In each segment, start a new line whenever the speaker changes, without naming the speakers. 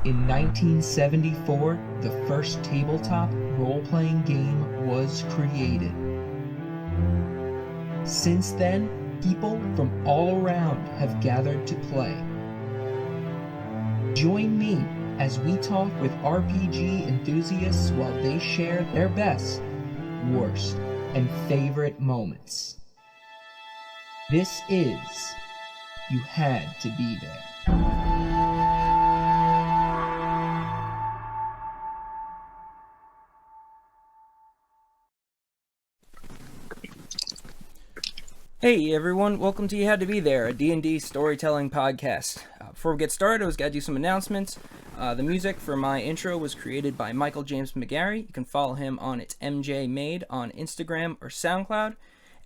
In 1974, the first tabletop role-playing game was created. Since then, people from all around have gathered to play. Join me as we talk with RPG enthusiasts while they share their best, worst, and favorite moments. This is You Had to Be There.
Hey everyone, welcome to You Had to Be There, a D&D storytelling podcast. Before we get started, I was going to do some announcements. The music for my intro was created by Michael James Magee. You can follow him on It's MJ Made on Instagram or SoundCloud.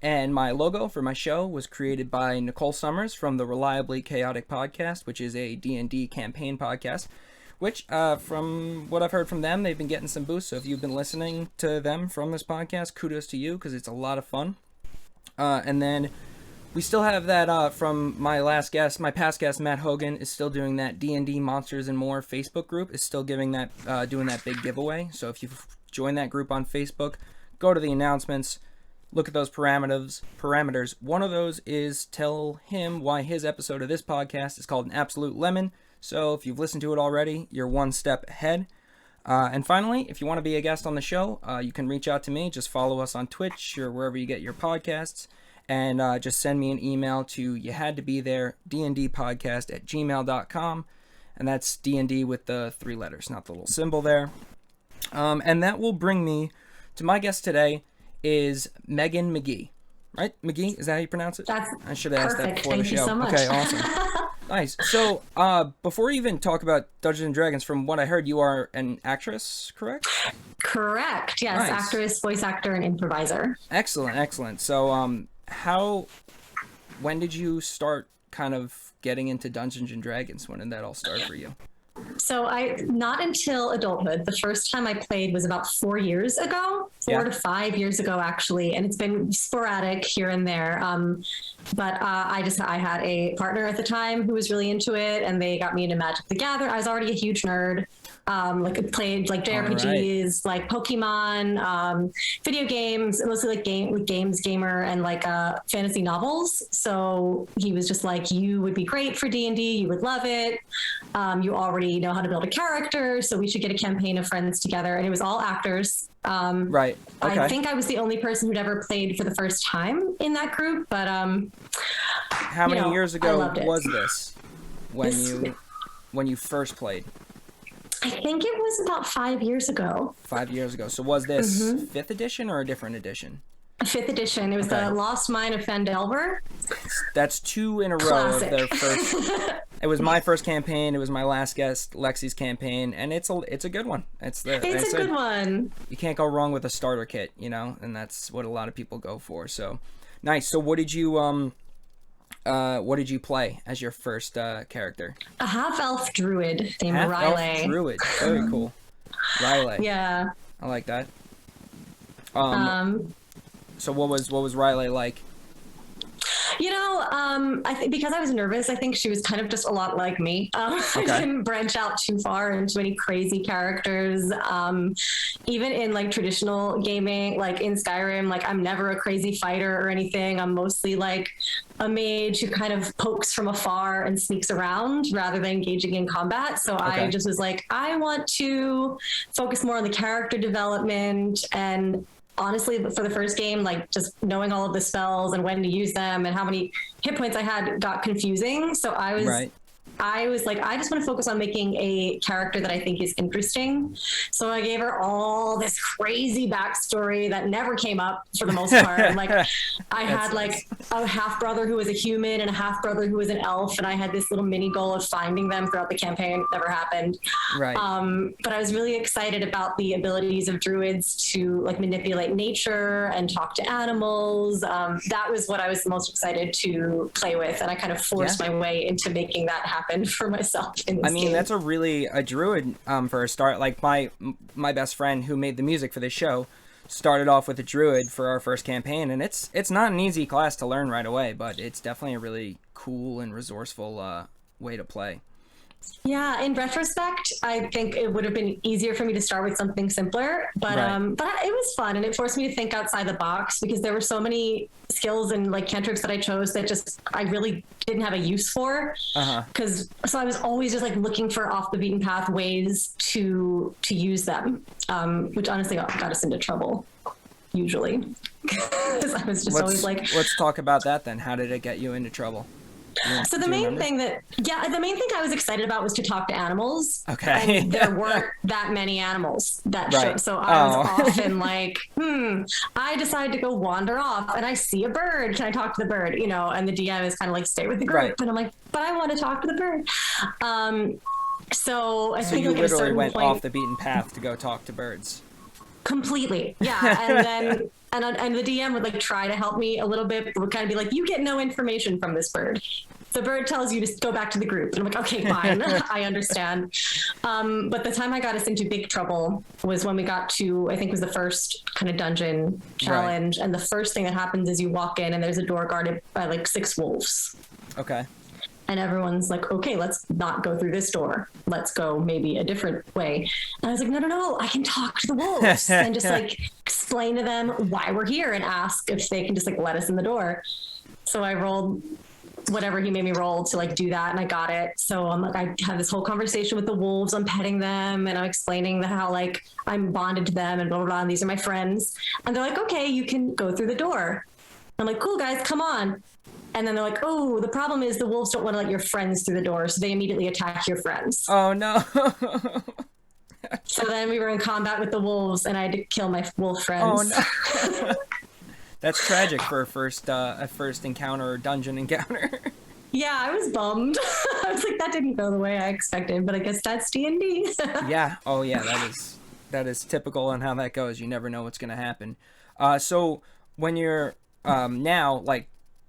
And my logo for my show was created by Nicole Summers from the Reliably Chaotic Podcast, which is a D&D campaign podcast, which, from what I've heard from them, they've been getting some boosts. So if you've been listening to them from this podcast, kudos to you, because it's a lot of fun. And then we still have that from my past guest, Matt Hogan, is still doing that D&D Monsters and More Facebook group, is still doing that big giveaway. So if you've joined that group on Facebook, go to the announcements, look at those parameters. One of those is tell him why his episode of this podcast is called An Absolute Lemon. So if you've listened to it already, you're one step ahead. And finally, if you want to be a guest on the show, you can reach out to me. Just follow us on Twitch or wherever you get your podcasts. And just send me an email to youhadtobethere, dndpodcast@gmail.com. And that's D&D with the 3 letters, not the little symbol there. And that will bring me to my guest today is Magee. Right? Magee? Is that how you pronounce it? I should have asked that before the show.
Thank you so much.
Okay, awesome. Nice. So, before we even talk about Dungeons & Dragons, from what I heard, you are an actress, correct?
Correct. Yes, nice. Actress, voice actor, and improviser.
Excellent. So, when did you start kind of getting into Dungeons & Dragons? When did that all start for you?
So not until adulthood. The first time I played was about 4 years ago, 4 to 5 years ago, actually. And it's been sporadic here and there. But I had a partner at the time who was really into it, and they got me into Magic the Gathering. I was already a huge nerd. I played like JRPGs, like Pokemon, video games, mostly like games gamer, and like fantasy novels. So he was just like, you would be great for D&D. You would love it. You already know how to build a character, so we should get a campaign of friends together. And it was all actors.
Right. Okay.
I think I was the only person who'd ever played for the first time in that group. But
how many years ago was this when you first played?
I think it was about 5 years ago.
5 years ago. So was this 5th edition or a different edition?
5th edition. It was the Lost Mine of Phandelver.
That's 2 in a row
Classic.
Of their first. It was my first campaign. It was my last guest, Lexi's campaign, and it's a good one. It's a good one. You can't go wrong with a starter kit, and that's what a lot of people go for. So, nice. So, what did you play as your first character?
A half-elf druid named Riley.
Half-elf druid. Very cool. Riley.
Yeah.
I like that. So what was Riley like?
I think because I was nervous, I think she was kind of just a lot like me. I didn't branch out too far into any crazy characters. Even in like traditional gaming, like in Skyrim, like I'm never a crazy fighter or anything. I'm mostly like a mage who kind of pokes from afar and sneaks around rather than engaging in combat. So I just was like, I want to focus more on the character development. And honestly, for the first game, like just knowing all of the spells and when to use them and how many hit points I had got confusing. So I was like, I just want to focus on making a character that I think is interesting. So I gave her all this crazy backstory that never came up for the most part. Like I had like a half brother who was a human and a half brother who was an elf. And I had this little mini goal of finding them throughout the campaign. It never happened. Right. But I was really excited about the abilities of druids to like manipulate nature and talk to animals. That was what I was most excited to play with. And I kind of forced my way into making that happen for myself in this game.
That's a druid for a start. Like my best friend who made the music for this show started off with a druid for our first campaign, and it's not an easy class to learn right away, but it's definitely a really cool and resourceful way to play.
Yeah, in retrospect, I think it would have been easier for me to start with something simpler, but it was fun, and it forced me to think outside the box, because there were so many skills and like cantrips that I chose that just I really didn't have a use for. So I was always just like looking for off the beaten path ways to use them, which honestly got us into trouble usually. Because I was just always like,
let's talk about that then. How did it get you into trouble?
So the main thing I was excited about was to talk to animals.
Okay.
And there weren't that many animals that showed. So I was often like, I decided to go wander off and I see a bird. Can I talk to the bird? You know, and the DM is kind of like, stay with the group. Right. And I'm like, but I want to talk to the bird. So I think
you
like
literally went off the beaten path to go talk to birds.
Completely. Yeah. And then and the DM would like try to help me a little bit, but would kind of be like, you get no information from this bird. The bird tells you to go back to the group. And I'm like, okay, fine. I understand. But the time I got us into big trouble was when we got to, I think it was the first kind of dungeon challenge. Right. And the first thing that happens is you walk in and there's a door guarded by like 6 wolves.
Okay.
And everyone's like, okay, let's not go through this door. Let's go maybe a different way. And I was like, no, I can talk to the wolves and just like explain to them why we're here and ask if they can just like let us in the door. So I rolled whatever he made me roll to like do that, and I got it. So I'm like, I had this whole conversation with the wolves. I'm petting them and I'm explaining how like I'm bonded to them and blah, blah, blah. And these are my friends. And they're like, okay, you can go through the door. I'm like, cool guys, come on. And then they're like, oh, the problem is the wolves don't want to let your friends through the door. So they immediately attack your friends.
Oh, no.
So then we were in combat with the wolves and I had to kill my wolf friends.
Oh, no. That's tragic for a first encounter or dungeon encounter.
Yeah, I was bummed. I was like, that didn't go the way I expected, but I guess that's D&D.
Yeah. Oh, yeah, that is typical on how that goes. You never know what's going to happen. So when you're now, like,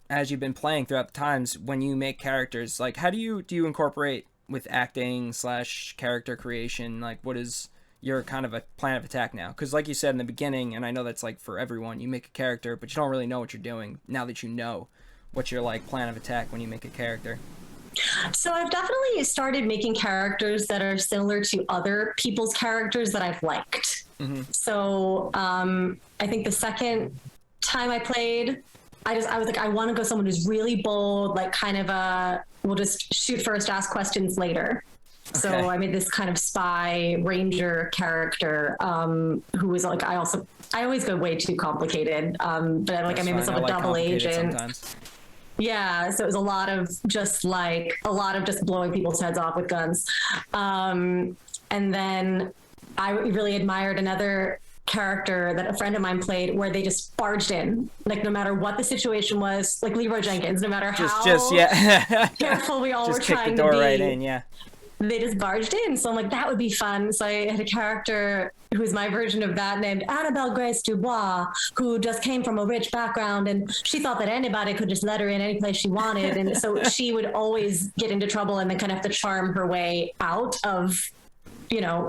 as you've been playing throughout the times, when you make characters, like, how do you incorporate with acting / character creation? Like, what is your kind of a plan of attack now? Because like you said in the beginning, and I know that's like for everyone, you make a character, but you don't really know what you're doing. Now that you know, what's your like plan of attack when you make a character?
So I've definitely started making characters that are similar to other people's characters that I've liked. Mm-hmm. So I think the second time I played, I was like, I want to go someone who's really bold, like kind of we'll just shoot first, ask questions later. Okay. So I made this kind of spy ranger character who was like, I always go way too complicated, but I made myself a double agent. Sometimes. Yeah, so it was a lot of just blowing people's heads off with guns. And then I really admired another character that a friend of mine played where they just barged in, like no matter what the situation was, like Leroy Jenkins, no matter how careful we all were trying to be. Right in, yeah. They just barged in. So I'm like, that would be fun. So I had a character who was my version of that named Annabelle Grace Dubois, who just came from a rich background and she thought that anybody could just let her in any place she wanted. And so she would always get into trouble and then kind of have to charm her way out of,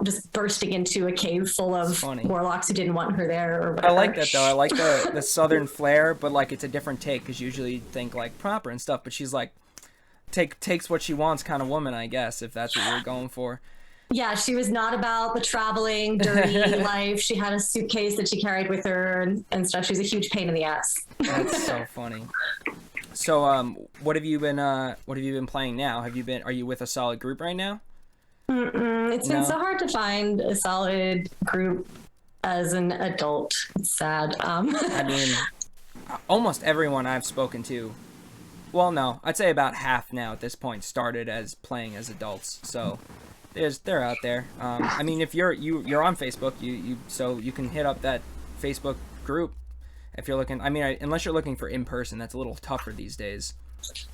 just bursting into a cave full of warlocks who didn't want her there or whatever.
I like that though. I like the southern flair, but like it's a different take because usually you think like proper and stuff, but she's like takes what she wants kind of woman, I guess, if that's what you're going for.
Yeah, she was not about the traveling, dirty life. She had a suitcase that she carried with her and stuff. She was a huge pain in the ass.
That's so funny. So, what have you been playing now? Are you with a solid group right now?
It's been so hard to find a solid group as an adult. It's sad.
I mean, almost everyone I've spoken to, well, no, I'd say about half now at this point started as playing as adults. So they're out there. I mean, if you're on Facebook, so you can hit up that Facebook group if you're looking. I mean, unless you're looking for in person, that's a little tougher these days.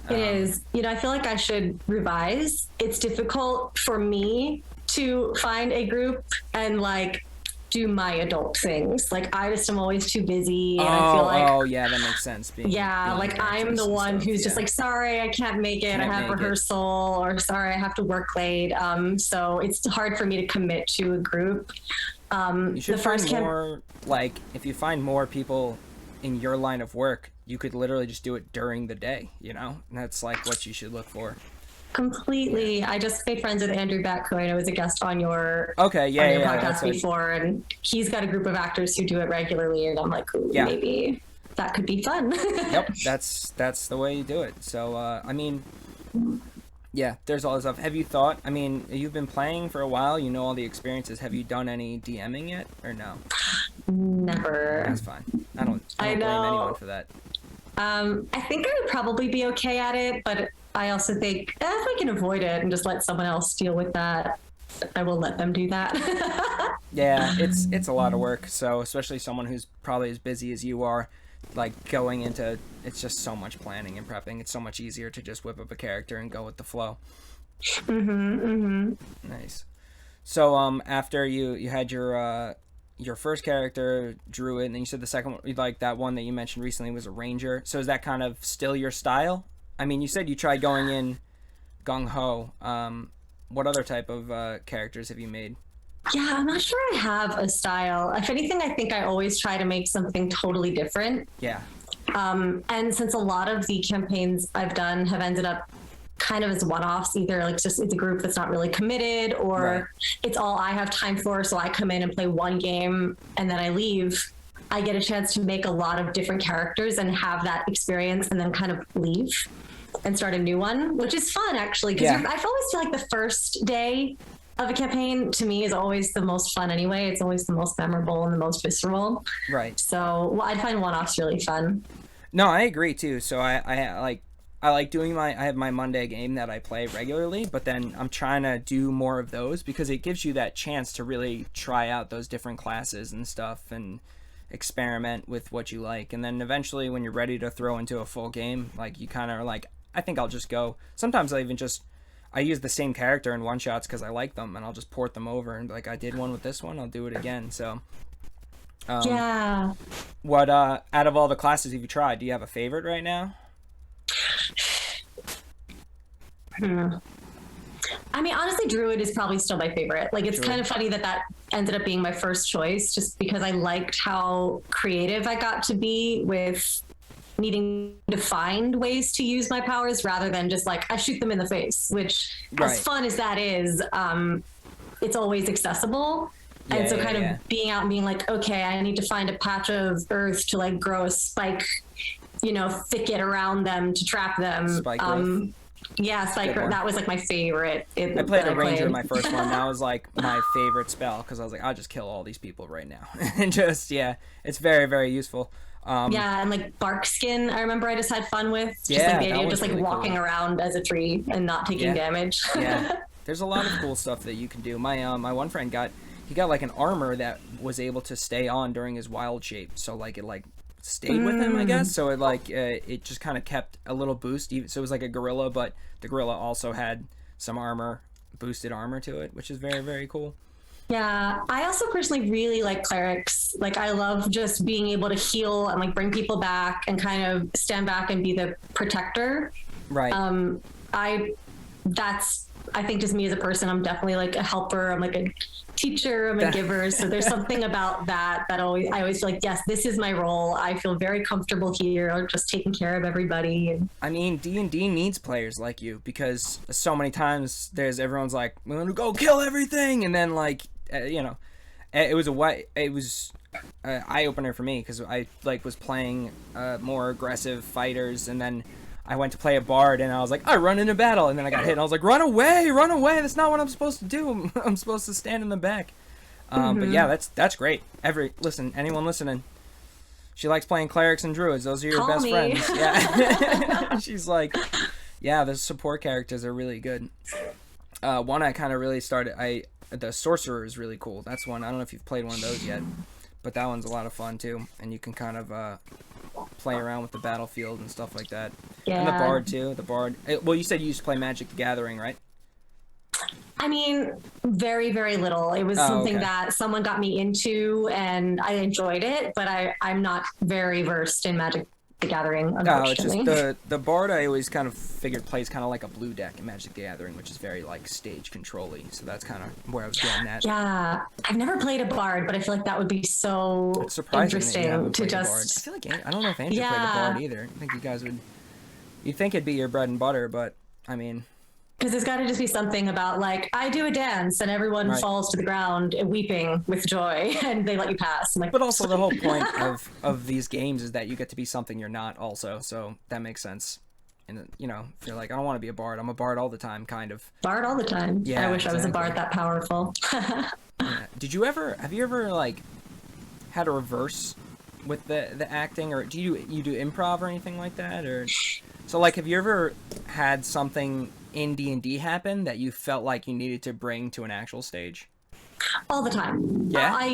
It is. I feel like I should revise. It's difficult for me to find a group and like do my adult things. Like I just am always too busy and I feel like
yeah, that makes sense.
I'm the one who's just like, sorry, I can't make it. I have rehearsal or sorry, I have to work late. So it's hard for me to commit to a group.
You should find more, like if you find more people in your line of work, you could literally just do it during the day, and that's like what you should look for.
Completely. I just made friends with Andrew Beck, who I know is a guest on your podcast before, and he's got a group of actors who do it regularly, and I'm like, ooh, maybe that could be fun.
Yep, that's the way you do it. So, I mean, yeah, there's all this stuff. Have you thought, I mean, you've been playing for a while, you know all the experiences. Have you done any DMing yet, or no?
Never.
That's fine. I don't blame anyone for that.
I think I would probably be okay at it, but I also think if I can avoid it and just let someone else deal with that, I will let them do that.
Yeah, it's a lot of work. So especially someone who's probably as busy as you are, like going into, it's just so much planning and prepping. It's so much easier to just whip up a character and go with the flow. Nice. So after you had your first character, Druid, and then you said the second one, like that one that you mentioned recently was a Ranger. So is that kind of still your style? I mean, you said you tried going in gung-ho. What other type of characters have you made?
Yeah, I'm not sure I have a style. If anything, I think I always try to make something totally different.
Yeah.
And since a lot of the campaigns I've done have ended up kind of as one-offs, either like just it's a group that's not really committed, or it's all I have time for, so I come in and play one game and then I leave. I get a chance to make a lot of different characters and have that experience and then kind of leave and start a new one, which is fun actually, because I always feel like the first day of a campaign to me is always the most fun anyway. It's always the most memorable and the most visceral. Right. So I find one-offs really fun.
No, I agree too. So I like doing I have my Monday game that I play regularly, but then I'm trying to do more of those because it gives you that chance to really try out those different classes and stuff and experiment with what you like. And then eventually when you're ready to throw into a full game, like you kind of are like, I think I'll just go. Sometimes I use the same character in one shots because I like them, and I'll just port them over and like I did one with this one, I'll do it again. So what out of all the classes have you tried, do you have a favorite right now?
I mean, honestly, Druid is probably still my favorite. Like, it's kind of funny that ended up being my first choice, just because I liked how creative I got to be with needing to find ways to use my powers rather than just like I shoot them in the face, which as fun as that is, it's always accessible. And so kind of being out and being like, okay, I need to find a patch of earth to like grow a spike, thicket around them to trap them.
Spike growth.
Yeah, spike growth. That was like my favorite.
I played a ranger in my first one. That was like my favorite spell because I was like, I'll just kill all these people right now. And just, it's very, very useful.
And like bark skin, I remember I just had fun with. Just like the idea of just like really walking around as a tree and not taking damage.
There's a lot of cool stuff that you can do. My one friend got like an armor that was able to stay on during his wild shape. So like it like stayed with him, I guess. So it like it just kind of kept a little boost. So it was like a gorilla, but the gorilla also had some boosted armor to it, which is very, very cool.
Yeah, I also personally really like clerics. Like I love just being able to heal and like bring people back and kind of stand back and be the protector. Right. I think just me as a person, I'm definitely like a helper. I'm like a teacher. I'm a giver. So there's something about that I always feel like, yes, this is my role. I feel very comfortable here, just taking care of everybody.
I mean, D&D needs players like you because so many times everyone's like, we're going to go kill everything. And then like, it was an eye opener for me because I like was playing more aggressive fighters, and then I went to play a bard and I was like, I run into battle, and then I got hit and I was like, run away, that's not what I'm supposed to do. I'm supposed to stand in the back. But yeah, that's great. Anyone listening, she likes playing clerics and druids. Those are your best friends. Yeah. She's like, yeah, the support characters are really good. One I kind of really started, the sorcerer is really cool. That's one. I don't know if you've played one of those yet, but that one's a lot of fun too. And you can kind of play around with the battlefield and stuff like that. Yeah. And the bard too. Well, you said you used to play Magic the Gathering, right?
I mean, very, very little. It was something that someone got me into and I enjoyed it, but I'm not very versed in Magic the Gathering, unfortunately.
No, it's just the bard I always kind of figured plays kind of like a blue deck in Magic the Gathering, which is very like stage control-y. So that's kind of where I was getting at.
Yeah, I've never played a bard, but I feel like that would be so interesting to just.
I feel like I don't know if Andrew played a bard either. I think you guys would. You'd think it'd be your bread and butter, but I mean.
Because there's got to just be something about like, I do a dance and everyone falls to the ground weeping with joy and they let you pass. I'm like,
but also the whole point of these games is that you get to be something you're not also. So that makes sense. And, you know, if you're like, I don't want to be a bard. I'm a bard all the time, kind of.
Bard all the time. Yeah, I wish I was a bard that powerful.
Yeah. Have you ever like had a reverse with the acting, or do you do improv or anything like that? Or so like, have you ever had something in D&D happen that you felt like you needed to bring to an actual stage?
All the time.
Yeah.
I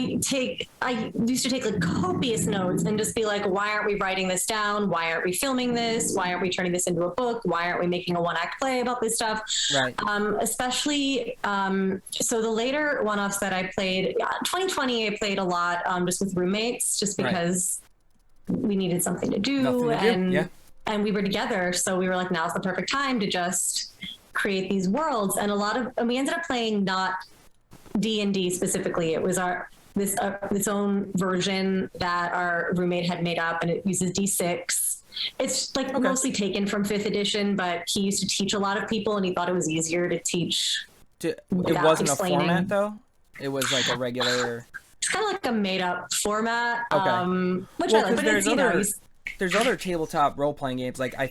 used to take like copious notes and just be like, why aren't we writing this down? Why aren't we filming this? Why aren't we turning this into a book? Why aren't we making a one-act play about this stuff?
Right.
Especially, so the later one-offs that I played, 2020, I played a lot just with roommates, just because we needed something to do. And we were together. So we were like, now's the perfect time to just create these worlds. And we ended up playing not D&D specifically. It was its own version that our roommate had made up, and it uses D6. It's like mostly taken from 5th edition, but he used to teach a lot of people and he thought it was easier to teach.
It wasn't explaining. A format though? It was like a regular...
It's kind of like a made up format.
Okay.
Which I like, but it's,
there's other tabletop role-playing games. Like, I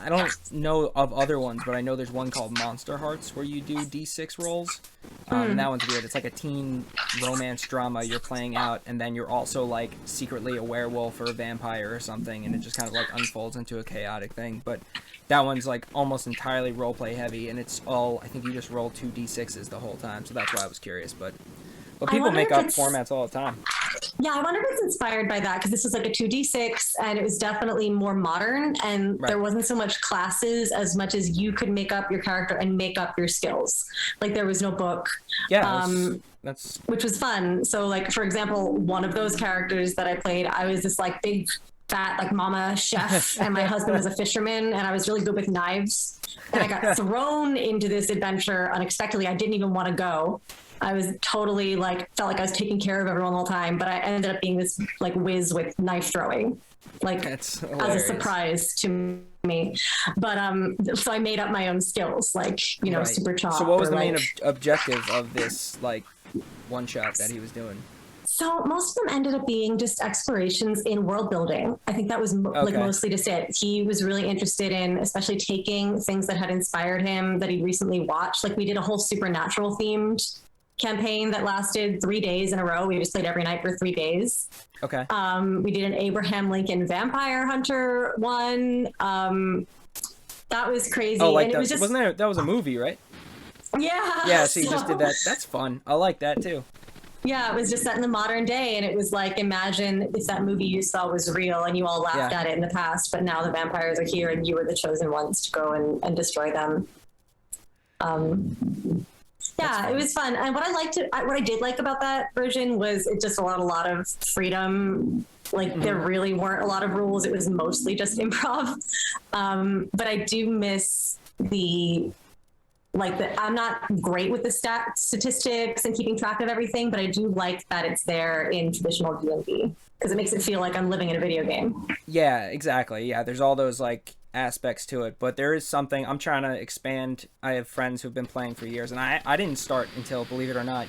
don't know of other ones, but I know there's one called Monster Hearts where you do D6 rolls. And that one's weird. It's like a teen romance drama you're playing out, and then you're also, like, secretly a werewolf or a vampire or something, and it just kind of, like, unfolds into a chaotic thing. But that one's, like, almost entirely role-play heavy, and it's all, I think you just roll 2 D6s the whole time, so that's why I was curious. But people make up formats all the time.
Yeah, I wonder if it's inspired by that, because this was like a 2d6 and it was definitely more modern, and there wasn't so much classes as much as you could make up your character and make up your skills. Like there was no book.
Yeah,
which was fun. So like, for example, one of those characters that I played, I was this like big fat like mama chef and my husband was a fisherman, and I was really good with knives, and I got thrown into this adventure unexpectedly. I didn't even want to go. I was totally like, felt like I was taking care of everyone all the time, but I ended up being this like whiz with knife throwing, like as a surprise to me. But so I made up my own skills, like, you know, super chop.
So what was the main objective of this like one shot that he was doing?
So most of them ended up being just explorations in world building. I think that was like mostly just it. He was really interested in, especially taking things that had inspired him that he recently watched. Like we did a whole supernatural themed campaign that lasted 3 days in a row. We just played every night for 3 days.
Okay.
We did an Abraham Lincoln vampire hunter one. That was crazy.
Oh, like
and
that,
it was just,
wasn't there? That was a movie, right?
Yeah.
Yeah. So you just did that. That's fun. I like that too.
Yeah, it was just set in the modern day, and it was like, imagine if that movie you saw was real and you all laughed at it in the past, but now the vampires are here and you were the chosen ones to go and destroy them. Yeah, it was fun. And what I did like about that version was it just allowed a lot of freedom. Like there really weren't a lot of rules. It was mostly just improv. But I do miss I'm not great with the statistics and keeping track of everything, but I do like that it's there in traditional D&D because it makes it feel like I'm living in a video game.
Yeah, exactly. Yeah, there's all those like aspects to it, but there is something I'm trying to expand. I have friends who've been playing for years, and I didn't start until, believe it or not,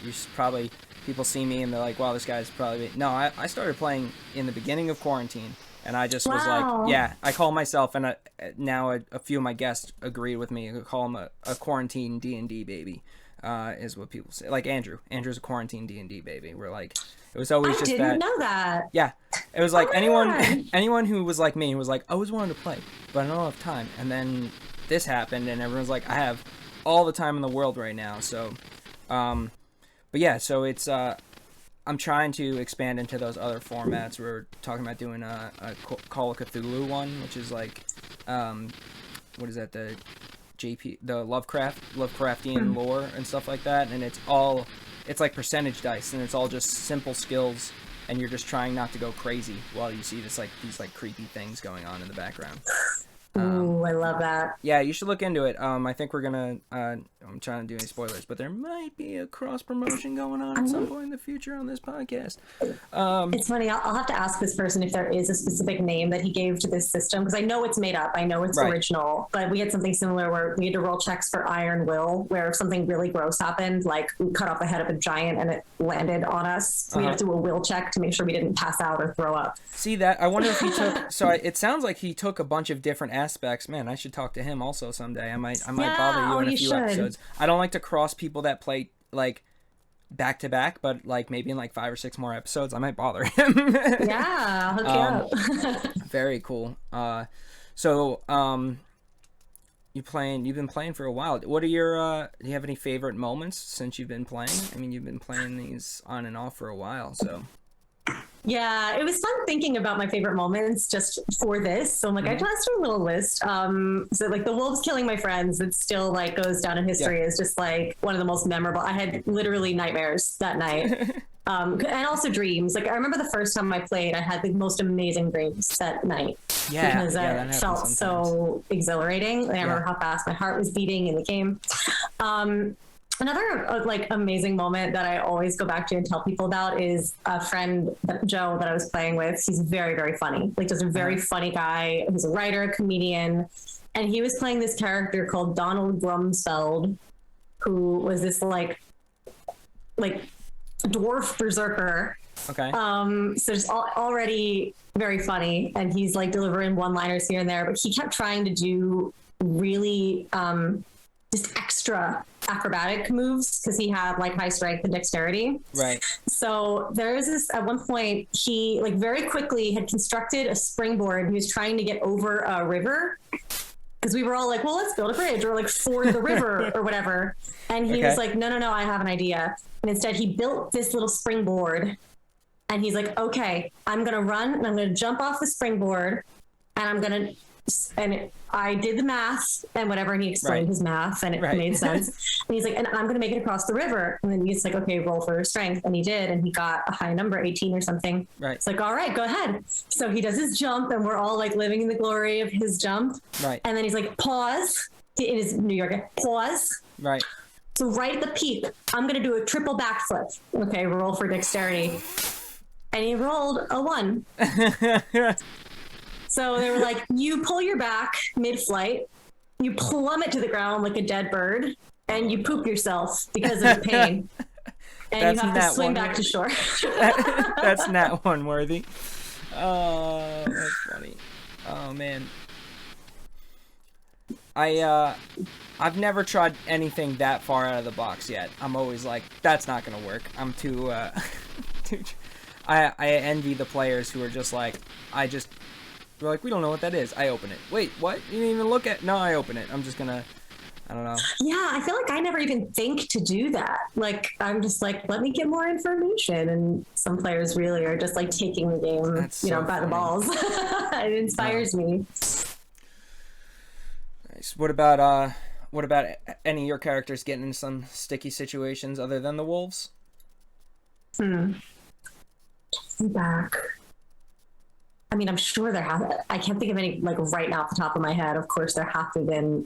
people see me and they're like, wow, this guy's probably... No, I started playing in the beginning of quarantine, and I just was like, yeah, I call myself, and now a few of my guests agreed with me, I call him a quarantine D&D baby, is what people say. Like Andrew's a quarantine D&D baby. We're like... It was always just that. I didn't know that. Yeah. It was like anyone who was like me, who was like, I always wanted to play, but I don't have time. And then this happened, and everyone's like, I have all the time in the world right now. So, but yeah, so it's, I'm trying to expand into those other formats. We're talking about doing a Call of Cthulhu one, which is like, what is that, the Lovecraftian lore and stuff like that. And it's like percentage dice, and it's all just simple skills, and you're just trying not to go crazy while you see these creepy things going on in the background.
Ooh, I love that.
Yeah, you should look into it. I think we're gonna. I'm trying to do any spoilers, but there might be a cross promotion going on at some point in the future on this podcast.
It's funny. I'll have to ask this person if there is a specific name that he gave to this system, because I know it's made up. I know it's original, but we had something similar where we had to roll checks for Iron Will, where if something really gross happened, like we cut off the head of a giant and it landed on us, so we had to do a will check to make sure we didn't pass out or throw up.
See that? I wonder if he took. So it sounds like he took a bunch of different aspects. Man, I should talk to him also someday. I might bother you in a few episodes. I don't like to cross people that play like back to back, but like maybe in like 5 or 6 more episodes, I might bother him.
Yeah, I'll hook you up.
Very cool. You've been playing for a while. What are your do you have any favorite moments since you've been playing? I mean, you've been playing these on and off for a while, so.
Yeah, it was fun thinking about my favorite moments just for this. So I'm like, I just do a little list. So like the wolves killing my friends, it still like goes down in history as just like one of the most memorable. I had literally nightmares that night. And also dreams. Like I remember the first time I played, I had the most amazing dreams that night.
Yeah,
because it felt so exhilarating. Like, I remember how fast my heart was beating in the game. Another like amazing moment that I always go back to and tell people about is a friend, Joe, that I was playing with. He's very, very funny. Like just a very funny guy. He's a writer, a comedian, and he was playing this character called Donald Grumsfeld, who was this like dwarf berserker.
Okay.
So just already very funny, and he's like delivering one-liners here and there, but he kept trying to do really just extra acrobatic moves because he had like high strength and dexterity.
Right.
So there was this, at one point, he like very quickly had constructed a springboard. He was trying to get over a river because we were all like, well, let's build a bridge or like ford the river or whatever. And he was like, no, I have an idea. And instead he built this little springboard, and he's like, okay, I'm going to run and I'm going to jump off the springboard, and I did the math and whatever, and he explained his math, and it made sense. And he's like, and I'm going to make it across the river. And then he's like, okay, roll for strength. And he did, and he got a high number, 18 or something. Right. It's like, all right, go ahead. So he does his jump, and we're all like living in the glory of his jump. Right. And then he's like, pause. In his New York, pause. Right. So right at the peak, I'm going to do a triple backflip. Okay, roll for dexterity. And he rolled a 1. So they were like, you pull your back mid-flight, you plummet to the ground like a dead bird, and you poop yourself because of the pain. And you have to swim back to shore.
That's not one worthy. Oh, that's funny. Oh, man. I've never tried anything that far out of the box yet. I'm always like, that's not going to work. I'm too... I envy the players who are just like, we're like, we don't know what that is. I open it. Wait, what? You didn't even look at... No, I open it. I'm just gonna... I don't know. Yeah,
I feel like I never even think to do that. Like, I'm just like, let me get more information. And some players really are just like taking the game, by the balls. It inspires me.
Nice. What about any of your characters getting in some sticky situations other than the wolves?
Back. I mean, I'm sure I can't think of any like right now off the top of my head. Of course, there have to have been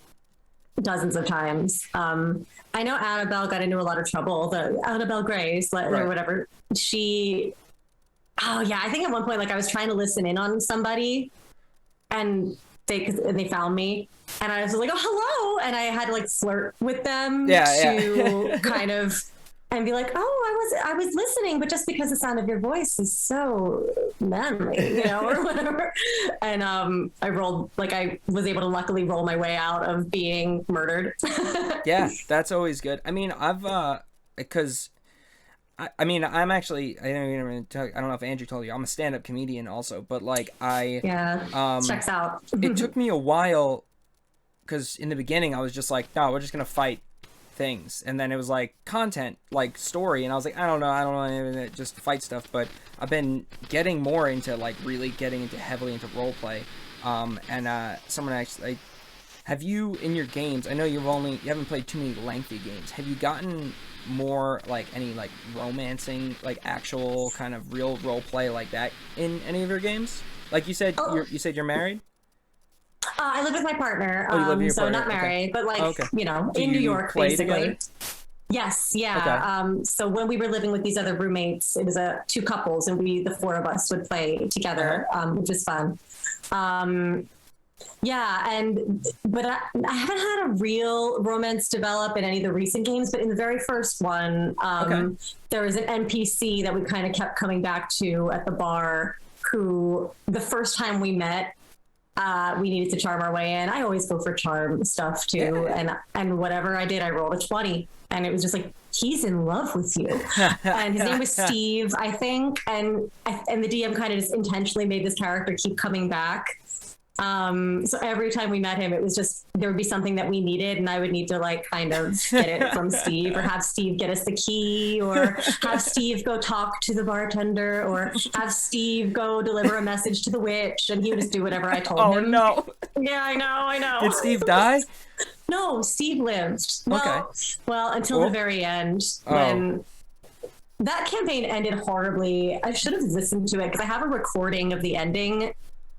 dozens of times. I know Annabelle got into a lot of trouble. The Annabelle Grace or whatever. I think at one point, like I was trying to listen in on somebody, and they found me, and I was like, oh, hello, and I had to like flirt with them to kind of. And be like, oh, I was listening, but just because the sound of your voice is so manly, or whatever. And I was able to luckily roll my way out of being murdered.
Yeah, that's always good. I mean, because I'm actually, I don't know if Andrew told you, I'm a stand-up comedian also, but like
checks out.
It took me a while, because in the beginning I was just like, no, we're just gonna fight things, and then it was like content, like story, and I was like, I don't know, just fight stuff. But I've been getting more into like really getting into heavily into role play, and someone actually, have you in your games, I know you haven't played too many lengthy games, have you gotten more like any like romancing, like actual kind of real role play like that in any of your games? Like you said, you said you're married.
I live with my partner.
Oh, you live with your partner.
Not married, but like,
Do
in New York,
play
basically.
Together?
Yes, yeah.
Okay.
So when we were living with these other roommates, it was two couples, and the four of us would play together, which was fun. But I haven't had a real romance develop in any of the recent games, but in the very first one, there was an NPC that we kind of kept coming back to at the bar, who the first time we met, we needed to charm our way in. I always go for charm stuff too. And whatever I did, I rolled a 20, and it was just like, he's in love with you. And his name was Steve, I think. And the DM kind of just intentionally made this character keep coming back. So every time we met him, it was just, there would be something that we needed, and I would need to like kind of get it from Steve, or have Steve get us the key, or have Steve go talk to the bartender, or have Steve go deliver a message to the witch, and he would just do whatever I told him. Oh no. Yeah, I know.
Did Steve die?
No, Steve lived. Well, until the very end,
Oh.
when that campaign ended horribly. I should have listened to it, because I have a recording of the ending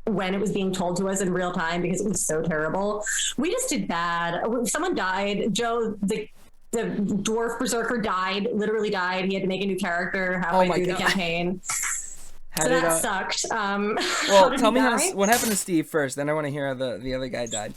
when it was being told to us in real time, because it was so terrible. We just did bad. Someone died. Joe, the dwarf berserker, literally died. He had to make a new character halfway through the campaign. That sucked.
Well, tell me what happened to Steve first, then I want to hear how the other guy died.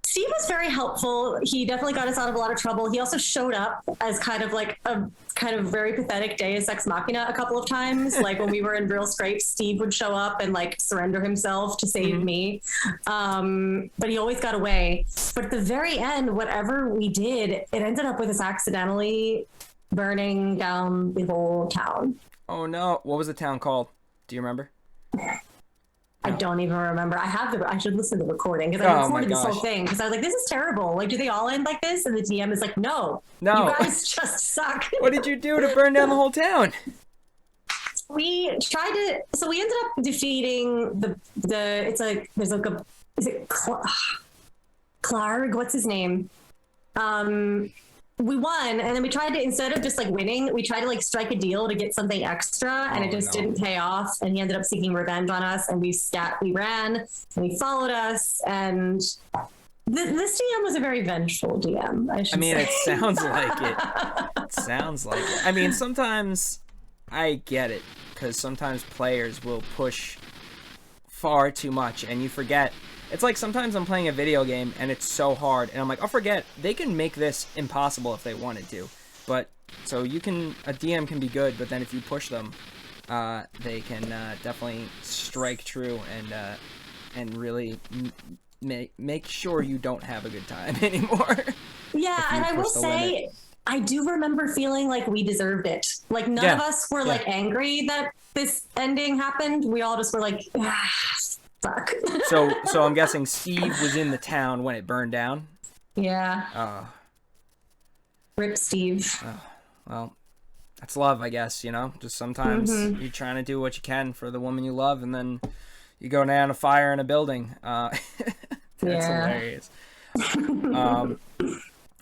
Steve was very helpful. He definitely got us out of a lot of trouble. He also showed up as kind of like a kind of very pathetic deus ex machina a couple of times. Like when we were in real scrapes, Steve would show up and like surrender himself to save me. But he always got away. But at the very end, whatever we did, it ended up with us accidentally burning down the whole town.
Oh no. What was the town called? Do you remember?
I don't even remember. I should listen to the recording, because I recorded this whole thing, because I was like, this is terrible. Like, do they all end like this? And the DM is like, no, you guys just suck.
What did you do to burn down the whole town?
We ended up defeating is it Clark? What's his name? We won, and then we tried to, instead of just like winning, we tried to like strike a deal to get something extra, and it just didn't pay off, and he ended up seeking revenge on us, and we ran, and he followed us, and this DM was a very vengeful DM, I should say.
It sounds like it. I mean, sometimes I get it, because sometimes players will push far too much, and you forget. It's like sometimes I'm playing a video game and it's so hard, and I'm like, I'll forget. They can make this impossible if they wanted to. But so a DM can be good, but then if you push them, they can definitely strike true and really make sure you don't have a good time anymore.
Yeah, and I will say, I do remember feeling like we deserved it. Like none of us were like angry that this ending happened. We all just were like, fuck.
So I'm guessing Steve was in the town when it burned down?
Yeah. Rip Steve.
Well, that's love, I guess, Just sometimes you're trying to do what you can for the woman you love, and then you go down a fire in a building. That's hilarious.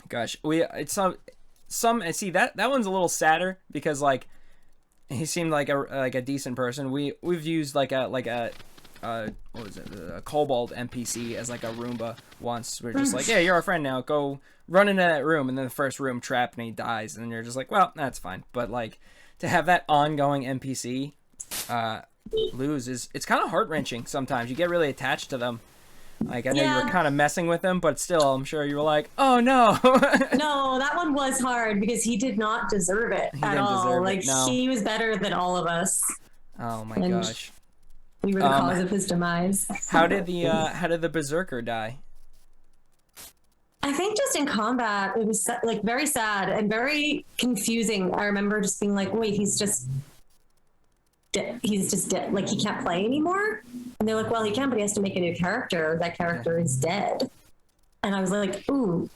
Gosh, see that one's a little sadder, because like he seemed like a decent person. We've used like a what was it, a kobold NPC as like a Roomba once. We're just like, yeah, you're our friend now, go run into that room, and then the first room trapped and he dies, and you're just like, well, that's fine. But like to have that ongoing NPC lose it's kind of heart-wrenching. Sometimes you get really attached to them. Like, I know you were kind of messing with him, but still, I'm sure you were like, oh no.
No, that one was hard, because he did not deserve it at all. He was better than all of us.
Oh my gosh.
We were the cause of his demise.
How did the berserker die?
I think just in combat, it was like very sad and very confusing. I remember just being like, wait, he's just dead. Like, he can't play anymore? And they're like, well, he can, but he has to make a new character. That character is dead. And I was like, ooh,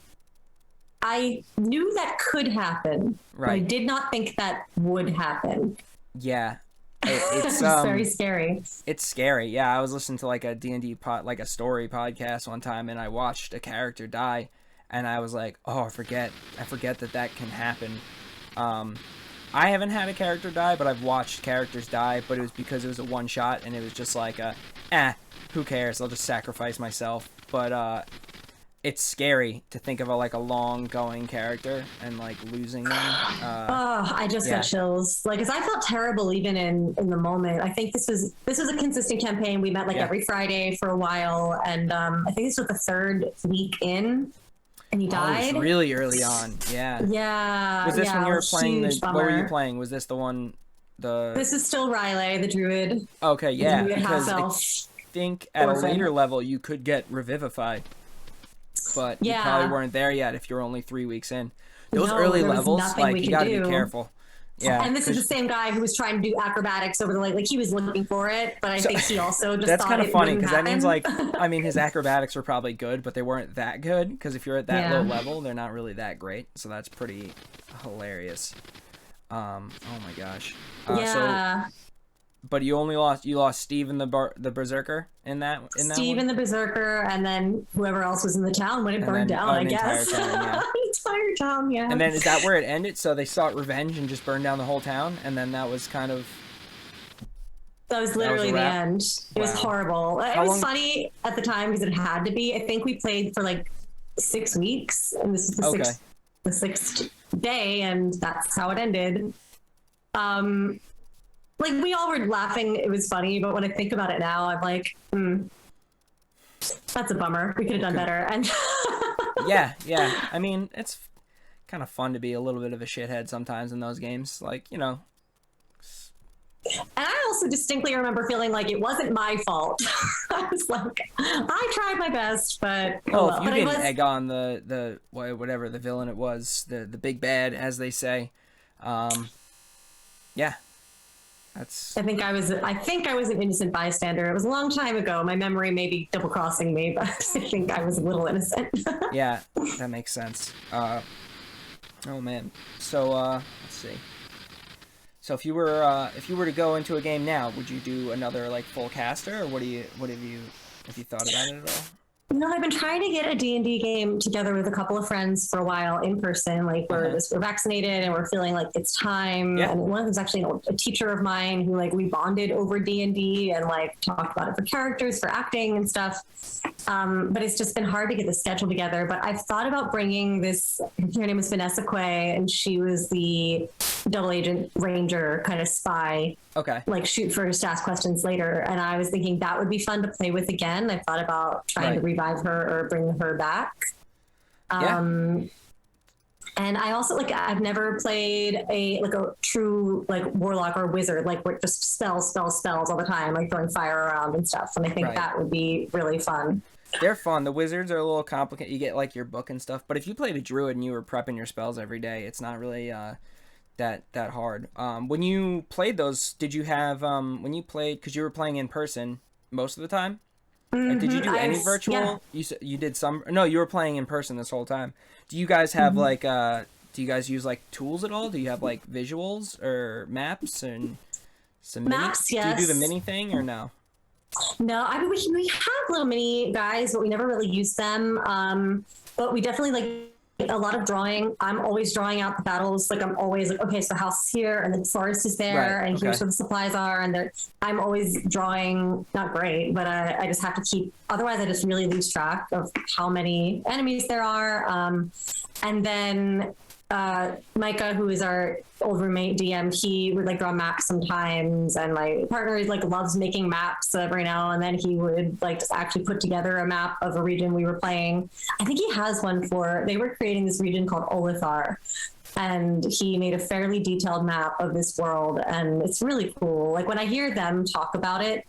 I knew that could happen. Right. But I did not think that would happen.
Yeah. It's
very scary.
It's scary. Yeah, I was listening to like a D&D like a story podcast one time, and I watched a character die, and I was like, oh, I forget that can happen. I haven't had a character die, but I've watched characters die, but it was because it was a one shot, and it was just like who cares? I'll just sacrifice myself. but it's scary to think of a long going character and like losing them.
I just got chills. Like, cause I felt terrible even in the moment. I think this was a consistent campaign. We met every Friday for a while, and I think this was the third week in, and he died.
It was really early on. Yeah.
Yeah.
Was this when you were playing what were you
bummer.
playing? Was this the one?
This is still Riley, the druid.
Okay, yeah.
The druid
Because I
half-elf.
think at
orphan.
a later level you could get revivified, but you probably weren't there yet if you're only 3 weeks in. Those early levels, you got to be careful. Yeah,
and this is the same guy who was trying to do acrobatics over the lake. Like, he was looking for it, but I think he also just
that's
kind of
funny because that means his acrobatics were probably good, but they weren't that good because if you're at that low level, they're not really that great. So that's pretty hilarious. Oh my gosh. So, but you lost Steve and the Berserker in that
Steve and the Berserker, and then whoever else was in the town when it burned down, I guess. Entire town, yeah.
And then is that where it ended? So they sought revenge and just burned down the whole town, and then that was kind of...
That was literally the end. It was horrible. It was funny at the time because it had to be. I think we played for 6 weeks, and this is the sixth day, and that's how it ended. We all were laughing. It was funny, but when I think about it now, I'm like, that's a bummer. We could have done better. And
yeah. I mean, it's kind of fun to be a little bit of a shithead sometimes in those games. And
I also distinctly remember feeling like it wasn't my fault. I was like, I tried my best, but
if you didn't egg on the whatever the villain it was, the big bad, as they say, yeah.
I think I was an innocent bystander. It was a long time ago. My memory may be double crossing me, but I think I was a little innocent.
Yeah, that makes sense. Oh man. So let's see. So if you were to go into a game now, would you do another full caster, or have you thought about it at all?
No, I've been trying to get a D&D game together with a couple of friends for a while in person. We're vaccinated and we're feeling like it's time. Yeah. And one of them's actually a teacher of mine who we bonded over D&D and talked about it for characters, for acting and stuff. But it's just been hard to get the schedule together. But I've thought about bringing this. Her name is Vanessa Quay, and she was the double agent ranger kind of spy.
Okay.
Shoot first, ask questions later. And I was thinking that would be fun to play with again. I thought about trying to revive her or bring her back. And I also I've never played a true warlock or wizard, where just spells all the time, throwing fire around and stuff. And I think that would be really fun.
They're fun. The wizards are a little complicated. You get your book and stuff, but if you played a druid and you were prepping your spells every day, it's not really that hard. When you played those, did you have because you were playing in person most of the time?
Mm-hmm.
Did you do any virtual? Yeah. You did some. No, you were playing in person this whole time. Do you guys have do you guys use tools at all? Do you have visuals or maps and some
maps?
Yes.
Do
you do the mini thing or no?
No, I mean we have little mini guys, but we never really use them. But we definitely a lot of drawing. I'm always drawing out the battles. I'm always okay, so the house is here and the forest is there, and here's where the supplies are. And I'm always drawing, not great, but I just have to keep, otherwise I just really lose track of how many enemies there are. And then Micah, who is our old roommate DM, he would draw maps sometimes, and my partner loves making maps every now and then. He would just actually put together a map of a region we were playing. I think he has one they were creating this region called Olithar, and he made a fairly detailed map of this world, and it's really cool. When I hear them talk about it,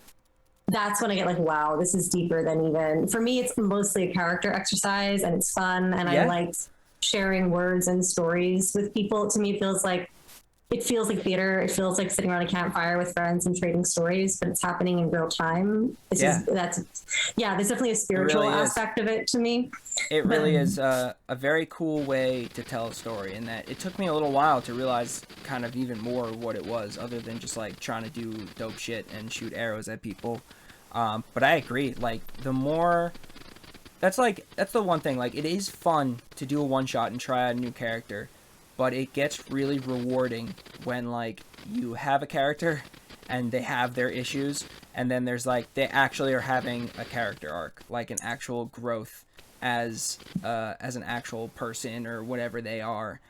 that's when I get wow, this is deeper than even, for me, it's mostly a character exercise, and it's fun, and I like sharing words and stories with people. To me, it feels like theater. It feels like sitting around a campfire with friends and trading stories, but it's happening in real time. There's definitely a spiritual aspect of it to me.
It really is a very cool way to tell a story, in that it took me a little while to realize kind of even more of what it was, other than just trying to do dope shit and shoot arrows at people. But I agree, the more... That's the one thing, it is fun to do a one-shot and try out a new character, but it gets really rewarding when, you have a character and they have their issues, and then there's like they actually are having a character arc, like an actual growth as an actual person or whatever they are.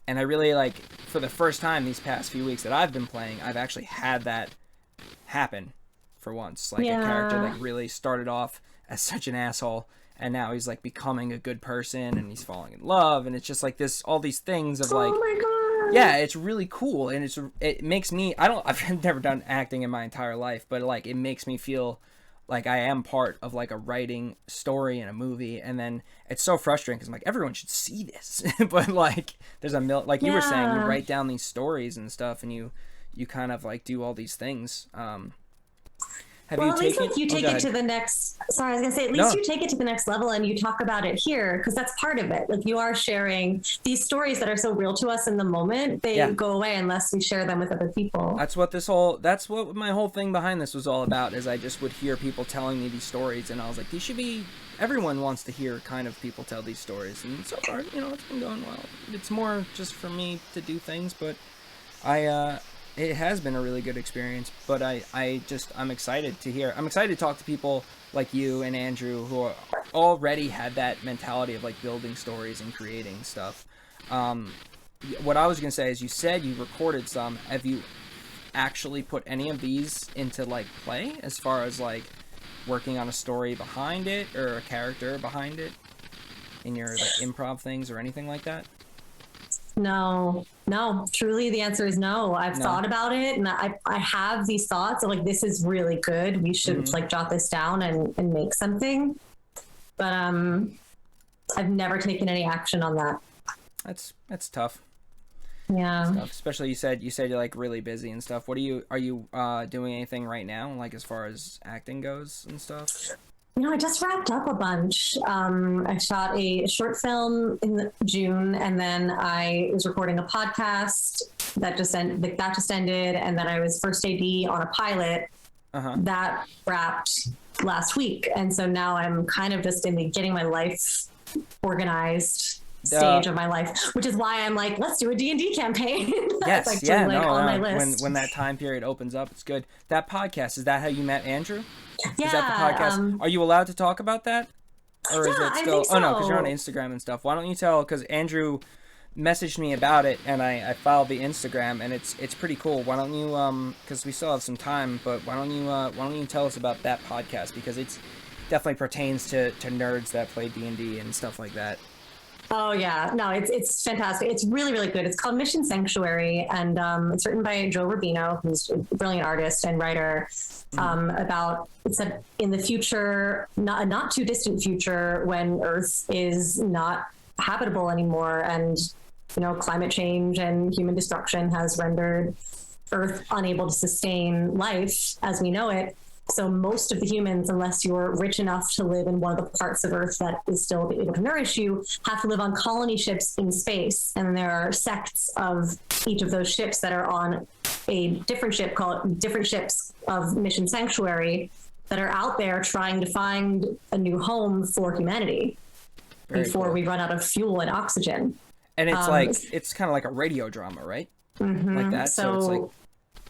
And I really like, for the first time these past few weeks that I've been playing, I've actually had that happen for once. Like a character that really started off as such an asshole, and now he's like becoming a good person, and he's falling in love, and it's just like this, all these things of like,
oh my God.
Yeah, it's really cool, and it makes me, I've never done acting in my entire life, but like it makes me feel like I am part of like a writing story in a movie. And then it's so frustrating because I'm like, everyone should see this. But like there's like you were saying, you write down these stories and stuff, and you kind of like do all these things. Have
well,
you
at
taken,
least like you take it to the next, sorry, I was gonna say, at least you take it to the next level and you talk about it here, because that's part of it. Like you are sharing these stories that are so real to us in the moment. They go away unless we share them with other people.
That's what my whole thing behind this was all about, is I just would hear people telling me these stories, and I was like, these should be, everyone wants to hear kind of people tell these stories. And so far, you know, it's been going well. It's more just for me to do things, but it has been a really good experience. But I'm excited to hear. I'm excited to talk to people like you and Andrew who already had that mentality of like building stories and creating stuff. What I was going to say is, you said you recorded some. Have you actually put any of these into like play, as far as like working on a story behind it or a character behind it in your like improv things or anything like that?
No, truly the answer is no. I've thought about it, and I have these thoughts of like, this is really good. We should like jot this down and make something. But I've never taken any action on that.
That's tough.
Yeah.
Stuff. Especially you said you're like really busy and stuff. Are you doing anything right now, like as far as acting goes and stuff?
You know, I just wrapped up a bunch. I shot a short film in June, and then I was recording a podcast that just ended, and then I was first AD on a pilot that wrapped last week, and so now I'm kind of just in the getting my life organized stage of my life, which is why I'm like, let's do a D&D campaign.
Yes,
like,
yeah,
on my list.
When that time period opens up, it's good. That podcast, is that how you met Andrew?
Yeah.
Is that the podcast? Are you allowed to talk about that? Or is it still?
I think so.
Oh no, because you're on Instagram and stuff. Why don't you tell? Because Andrew messaged me about it, and I followed the Instagram, and it's pretty cool. Why don't you? Because we still have some time, but why don't you tell us about that podcast, because it's definitely pertains to nerds that play D&D and stuff like that.
Oh yeah, no, it's fantastic. It's really, really good. It's called Mission Sanctuary, and it's written by Joe Rubino, who's a brilliant artist and writer. About, it's that in the future, a not too distant future, when Earth is not habitable anymore, and you know, climate change and human destruction has rendered Earth unable to sustain life as we know it. So most of the humans, unless you're rich enough to live in one of the parts of Earth that is still able to nourish you, have to live on colony ships in space. And there are sects of each of those ships that are on a different ship, called different ships of Mission Sanctuary, that are out there trying to find a new home for humanity before we run out of fuel and oxygen.
And it's like, it's kind of like a radio drama, right? Like that. So it's like,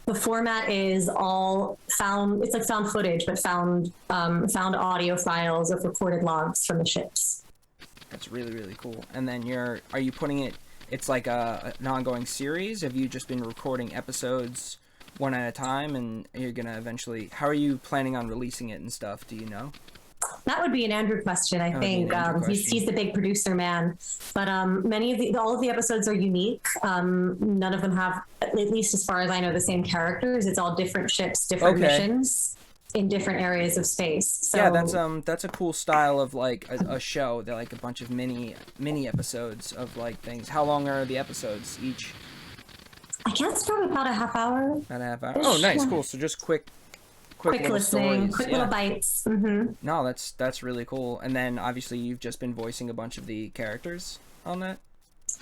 the format is all found. It's like found footage, but found audio files of recorded logs from the ships.
That's really, really cool. And then are you putting it? It's like an ongoing series. Have you just been recording episodes one at a time, and you're gonna eventually? How are you planning on releasing it and stuff? Do you know?
That would be an Andrew question, I think. He's the big producer man. But all of the episodes are unique. None of them have, at least as far as I know, the same characters. It's all different ships, different missions in different areas of space. So,
yeah, that's a cool style of like a show. They're like a bunch of mini episodes of like things. How long are the episodes each?
I guess probably about a half hour.
About a half hour. Oh, nice, cool. So just quick
listening,
stories.
Quick little bites. Mm-hmm.
No, that's really cool. And then obviously you've just been voicing a bunch of the characters on that.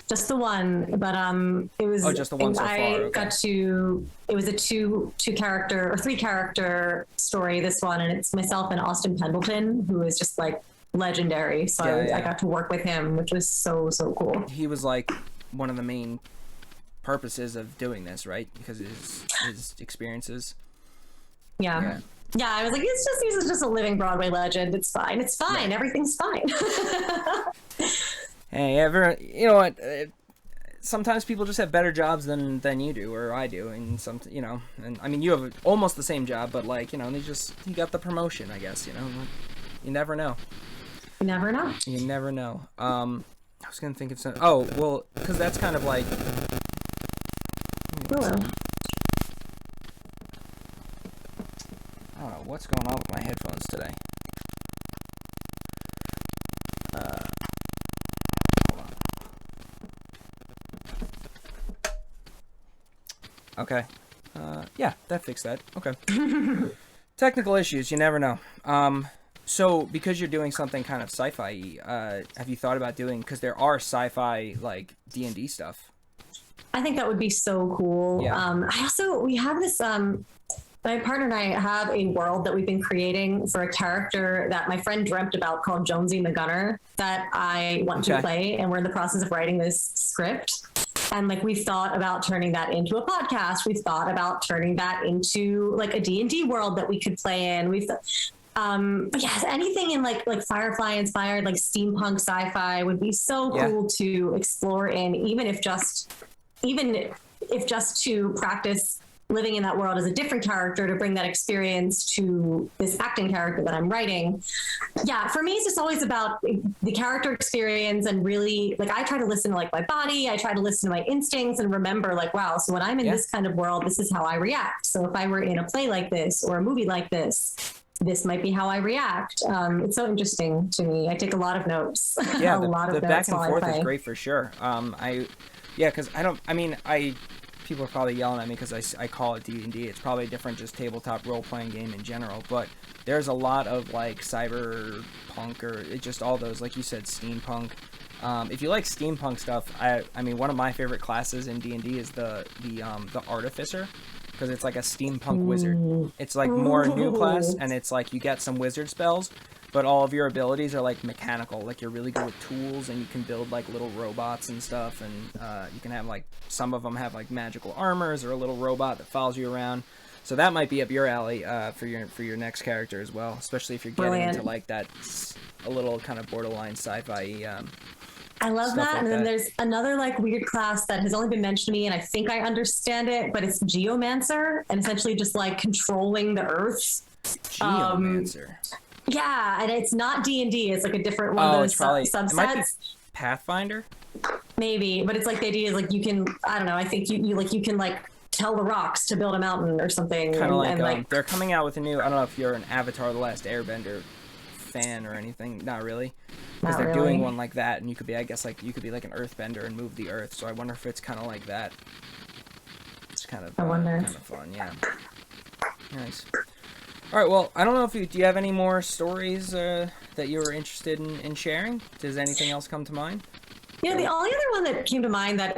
Just the one, but it was.
Oh, just the one so far. Okay.
Got to. It was a two character or three character story. This one, and it's myself and Austin Pendleton, who is just like legendary. So I got to work with him, which was so cool.
He was like one of the main purposes of doing this, right? Because his experiences.
Yeah. Yeah, I was like, he's just a living Broadway legend. It's fine. It's fine. Right. Everything's fine.
Hey, you know what? Sometimes people just have better jobs than you do, or I do, and and I mean, you have almost the same job, but like, you got the promotion, I guess, you never know.
You never know.
You never know. I was gonna think of some. Oh, well, because that's kind of like.
Hello.
I don't know what's going on with my headphones today. Hold on. Okay. Yeah, that fixed that. Okay. Technical issues, you never know. So because you're doing something kind of sci-fi, have you thought about doing, because there are sci-fi like D&D stuff?
I think that would be so cool.
Yeah.
We have this, my partner and I have a world that we've been creating for a character that my friend dreamt about called Jonesy the Gunner that I want to play. And we're in the process of writing this script. And like, we've thought about turning that into a podcast. We've thought about turning that into like a D&D world that we could play in. But yes, anything in like Firefly inspired, like steampunk sci-fi would be so cool to explore in, even if just to practice living in that world as a different character, to bring that experience to this acting character that I'm writing. Yeah, for me, it's just always about the character experience, and really, like, I try to listen to like my body, I try to listen to my instincts and remember like, wow, so when I'm in this kind of world, this is how I react. So if I were in a play like this or a movie like this might be how I react. It's so interesting to me. I take a lot of notes.
Yeah,
the
back and forth is great for sure. Because people are probably yelling at me because I call it D&D. It's probably a different just tabletop role-playing game in general, but there's a lot of like cyberpunk, or just all those, like you said, steampunk. If you like steampunk stuff, I mean, one of my favorite classes in D&D is the Artificer, because it's like a steampunk wizard. It's like more new class, and it's like you get some wizard spells, but all of your abilities are like mechanical. Like, you're really good with tools, and you can build like little robots and stuff, and you can have like, some of them have like magical armors or a little robot that follows you around. So that might be up your alley for your next character as well, especially if you're getting into like that a little kind of borderline sci-fi.
I love that.
Like
and then there's another like weird class that has only been mentioned to me, and I think I understand it, but it's Geomancer, and essentially just like controlling the earth.
Geomancer.
Yeah, and it's not D&D. It's like a different one of those subsets. It might be
Pathfinder?
Maybe, but it's like the idea is like you can, I don't know, I think you can like tell the rocks to build a mountain or something.
Kind of like they're coming out with a new, I don't know if you're an Avatar The Last Airbender fan or anything. Not really. Because they're doing one like that, and you could be, I guess, like, you could be like an earthbender and move the earth. So I wonder if it's kind of like that. It's kind of kind of fun, yeah. Nice. All right, well, I don't know if do you have any more stories that you were interested in sharing? Does anything else come to mind?
Yeah, the only other one that came to mind that,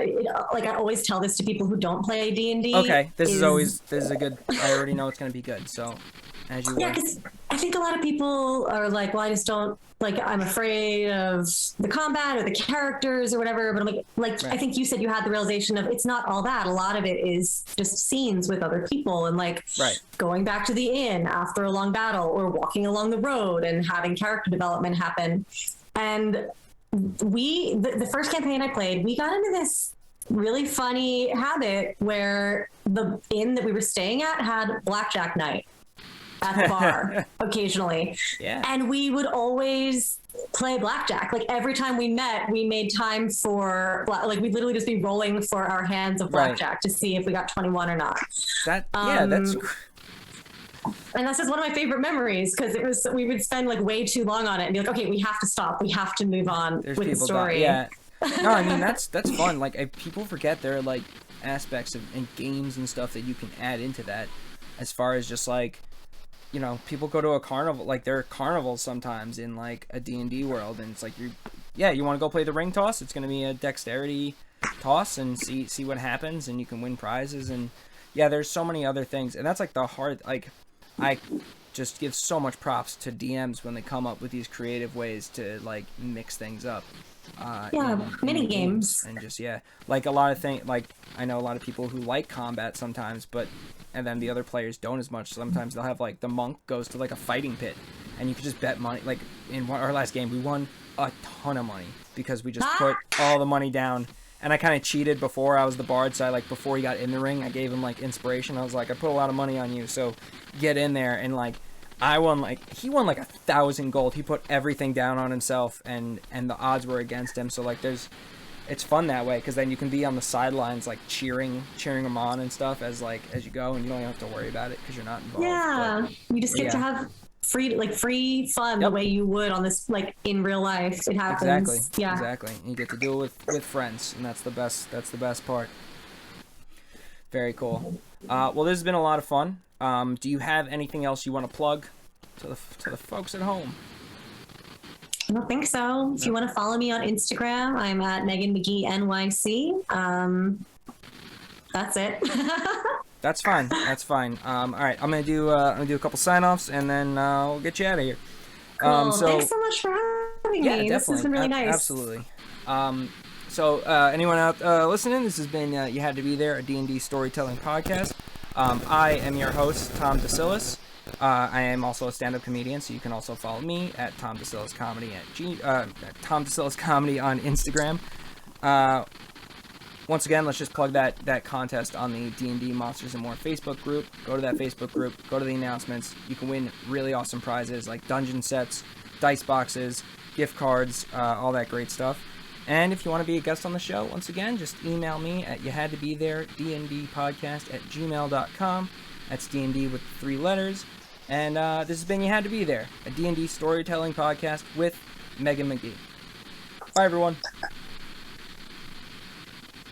like, I always tell this to people who don't play D&D.
Okay, this is a good, I already know it's going to be good, so as you
Yeah, because I think a lot of people are like, well, I just don't, like, I'm afraid of the combat or the characters or whatever, but I'm like right. I think you said you had the realization of it's not all that. A lot of it is just scenes with other people, and like going back to the inn after a long battle, or walking along the road and having character development happen. And the first campaign I played, we got into this really funny habit where the inn that we were staying at had blackjack night at the bar occasionally. Yeah. And we would always play blackjack. Like, every time we met, we made time for, like, we'd literally just be rolling for our hands of blackjack to see if we got 21 or not.
That's
and that's just one of my favorite memories, because we would spend like way too long on it and be like, okay, we have to stop. We have to move on with the story.
Yeah. No, I mean, that's fun. Like, people forget there are like aspects and games and stuff that you can add into that, as far as just like, you know, people go to a carnival, like there are carnivals sometimes in like a D&D world, and it's like you want to go play the ring toss. It's going to be a dexterity toss and see what happens, and you can win prizes. And yeah, there's so many other things, and that's like the hard, like, I just give so much props to DMs when they come up with these creative ways to like mix things up.
Mini games.
And just, like a lot of things, like I know a lot of people who like combat sometimes, and then the other players don't as much. Sometimes they'll have like the monk goes to like a fighting pit, and you can just bet money. Like in our last game, we won a ton of money because we just put all the money down. And I kind of cheated before I was the bard, so before he got in the ring, I gave him like inspiration. I was like, I put a lot of money on you, so get in there. And like he won like 1,000 gold. He put everything down on himself, and the odds were against him. So like it's fun that way, because then you can be on the sidelines like cheering him on and stuff as you go, and you don't have to worry about it because you're not involved.
Yeah, you just get to have free fun the way you would on this, like in real life. It happens.
Exactly. And you get to do it with friends, and that's the best part. Very cool. Well, this has been a lot of fun. Do you have anything else you want to plug to the folks at home?
I don't think so. If you want to follow me on Instagram, I'm at Megan Magee NYC. That's it.
That's fine. All right, I'm gonna do a couple sign-offs, and then we'll get you out of here.
Cool. Thanks so much for having me.
Definitely.
This has been really nice.
Absolutely. So anyone out listening, this has been You Had to Be There, a D&D storytelling podcast. I am your host, Tom DeSillis. I am also a stand-up comedian, so you can also follow me at Tom DeSillis Comedy Tom DeSillis Comedy on Instagram. Once again, let's just plug that contest on the D&D Monsters and More Facebook group. Go to that Facebook group. Go to the announcements. You can win really awesome prizes like dungeon sets, dice boxes, gift cards, all that great stuff. And if you want to be a guest on the show, once again, just email me at youhadtobethere@dndpodcast@gmail.com. That's D&D with 3 letters. And this has been You Had to Be There, a D&D storytelling podcast with Megan Magee. Bye, everyone.